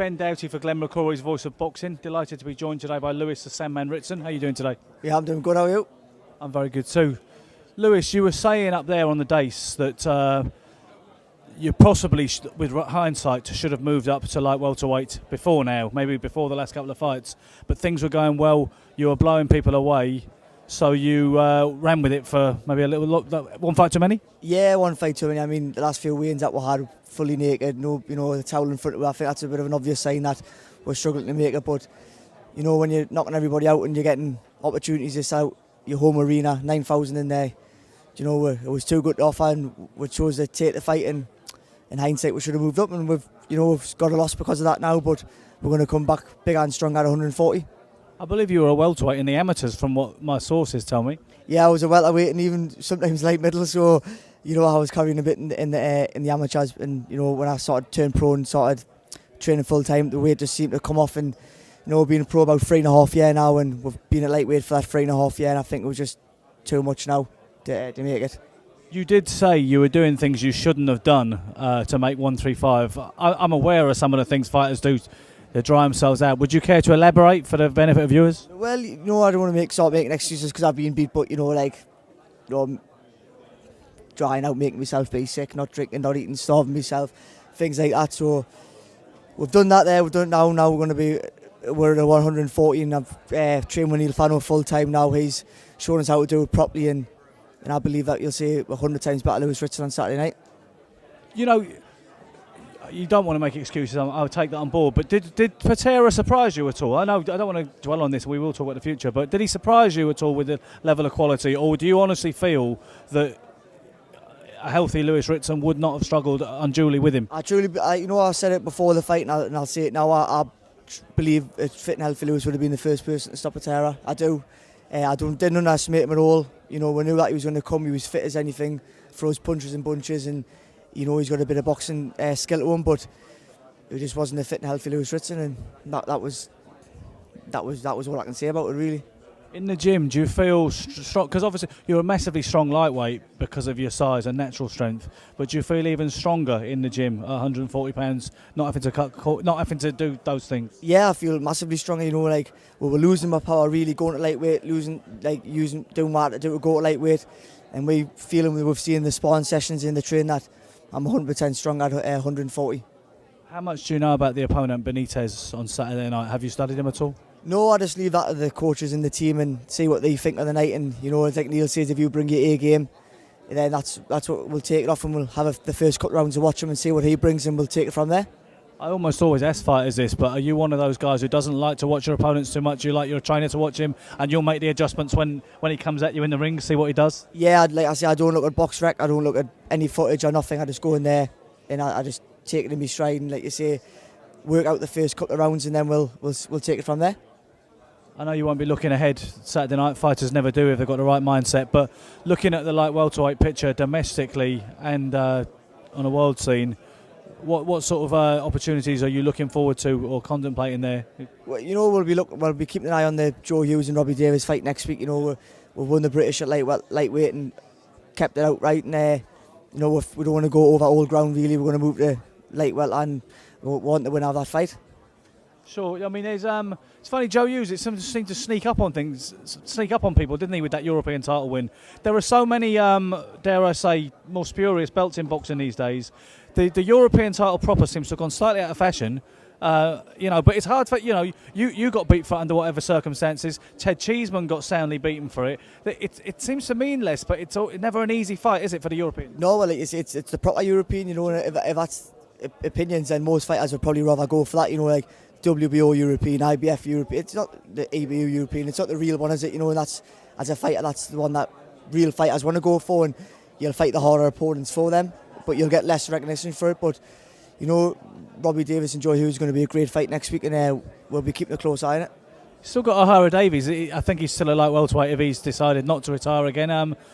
Ben Doughty for Glenn McCrory's Voice of Boxing. Delighted to be joined today by Lewis the Sandman Ritson. How are you doing today? Yeah, I'm doing good. How are you? I'm very good too. Lewis, you were saying up there on the dais that you possibly, with hindsight, should have moved up to light welterweight before now, maybe before the last couple of fights. But things were going well. You were blowing people away. So you ran with it for maybe a little one fight too many? Yeah, one fight too many. I mean, the last few weigh-ins that we had fully naked, no, the towel in front of us. I think that's a bit of an obvious sign that we're struggling to make it. But, when you're knocking everybody out and you're getting opportunities to sell your home arena, 9,000 in there, it was too good to offer and we chose to take the fight. And in hindsight, we should have moved up and we've got a loss because of that now. But we're going to come back big and strong at 140. I believe you were a welterweight in the amateurs, from what my sources tell me. Yeah, I was a welterweight and even sometimes light middle. So, I was carrying a bit in the amateurs. And when I started turning pro and started training full time, the weight just seemed to come off. And being a pro about 3.5 years now, and we've been at lightweight for that 3.5 years. And I think it was just too much now to make it. You did say you were doing things you shouldn't have done to make 135. I'm aware of some of the things fighters do. They dry themselves out. Would you care to elaborate for the benefit of viewers? Well, I don't want to start making excuses because I've been beat, but drying out, making myself be sick, not drinking, not eating, starving myself, things like that. So we've done that there. We've done it now. Now we're at 140, and I've trained with Neil Fano full time now. He's shown us how to do it properly, and I believe that you'll see 100 times better Lewis Ritson on Saturday night. You don't want to make excuses. I'll take that on board. But did Patera surprise you at all? I know I don't want to dwell on this. We will talk about the future. But did he surprise you at all with the level of quality, or do you honestly feel that a healthy Lewis Ritson would not have struggled unduly with him? I said it before the fight, and I'll say it now. I believe a fit and healthy Lewis would have been the first person to stop Patera. I do. I didn't underestimate him at all. We knew that he was going to come. He was fit as anything, throws punches and bunches, and he's got a bit of boxing skill to him, but it just wasn't a fit and healthy Lewis Ritson, and that was all I can say about it, really. In the gym, do you feel strong? Because obviously you're a massively strong lightweight because of your size and natural strength, but do you feel even stronger in the gym at 140 pounds, not having to do those things? Yeah, I feel massively stronger. We were losing my power, really going to lightweight, doing what I had to do to go to lightweight, and we've seen the sparring sessions in the train that I'm 100% strong at 140. How much do you know about the opponent Benitez on Saturday night? Have you studied him at all? No, I just leave that to the coaches and the team and see what they think of the night. And like Neil says, if you bring your A game, then that's what we'll take it off, and we'll have the first couple rounds to watch him and see what he brings, and we'll take it from there. I almost always ask fighters this, but are you one of those guys who doesn't like to watch your opponents too much? You like your trainer to watch him, and you'll make the adjustments when he comes at you in the ring, see what he does? Yeah, like I say, I don't look at Boxrec, I don't look at any footage or nothing. I just go in there and I just take it in my stride, and like you say, work out the first couple of rounds, and then we'll take it from there. I know you won't be looking ahead Saturday night. Fighters never do if they've got the right mindset. But looking at the light welterweight picture domestically and on a world scene, what sort of opportunities are you looking forward to or contemplating there? Well, we'll be keeping an eye on the Joe Hughes and Robbie Davis fight next week. We've won the British at lightweight and kept it outright. And we don't want to go over old ground really. We're going to move to lightweight and we want the winner of that fight. Sure. I mean, it's funny. Joe Hughes, it seemed to sneak up on people, didn't he, with that European title win? There are so many, dare I say, more spurious belts in boxing these days. The European title proper seems to have gone slightly out of fashion. But it's hard for you got beat for under whatever circumstances. Ted Cheeseman got soundly beaten for it. It seems to mean less, but it's never an easy fight, is it, for the European? No, well, it's the proper European. If that's opinions, then most fighters would probably rather go for that. Like WBO European, IBF European. It's not the ABU European. It's not the real one, is it? And that's, as a fighter, that's the one that real fighters want to go for, and you'll fight the harder opponents for them, but you'll get less recognition for it. But Robbie Davis and Joe Hughes is going to be a great fight next week, and we'll be keeping a close eye on it. Still got O'Hara Davies. I think he's still a light welterweight if he's decided not to retire again.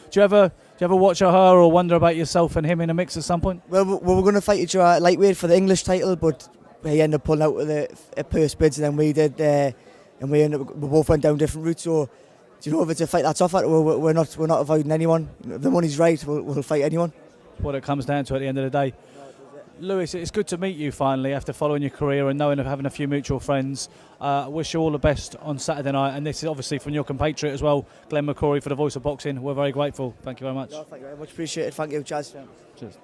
Do you ever watch O'Hara or wonder about yourself and him in a mix at some point? Well, we were going to fight each other at lightweight for the English title, but he ended up pulling out with the purse bids, and then we did, and we both went down different routes. So, if it's a fight that's offered, we're not avoiding anyone. If the money's right, we'll fight anyone. What it comes down to at the end of the day. Lewis, it's good to meet you finally after following your career and knowing of having a few mutual friends. Wish you all the best on Saturday night, and this is obviously from your compatriot as well, Glenn McCrory, for the voice of boxing. We're very grateful. Thank you very much. No, thank you very much. Appreciate it. Thank you, Chaz. Cheers.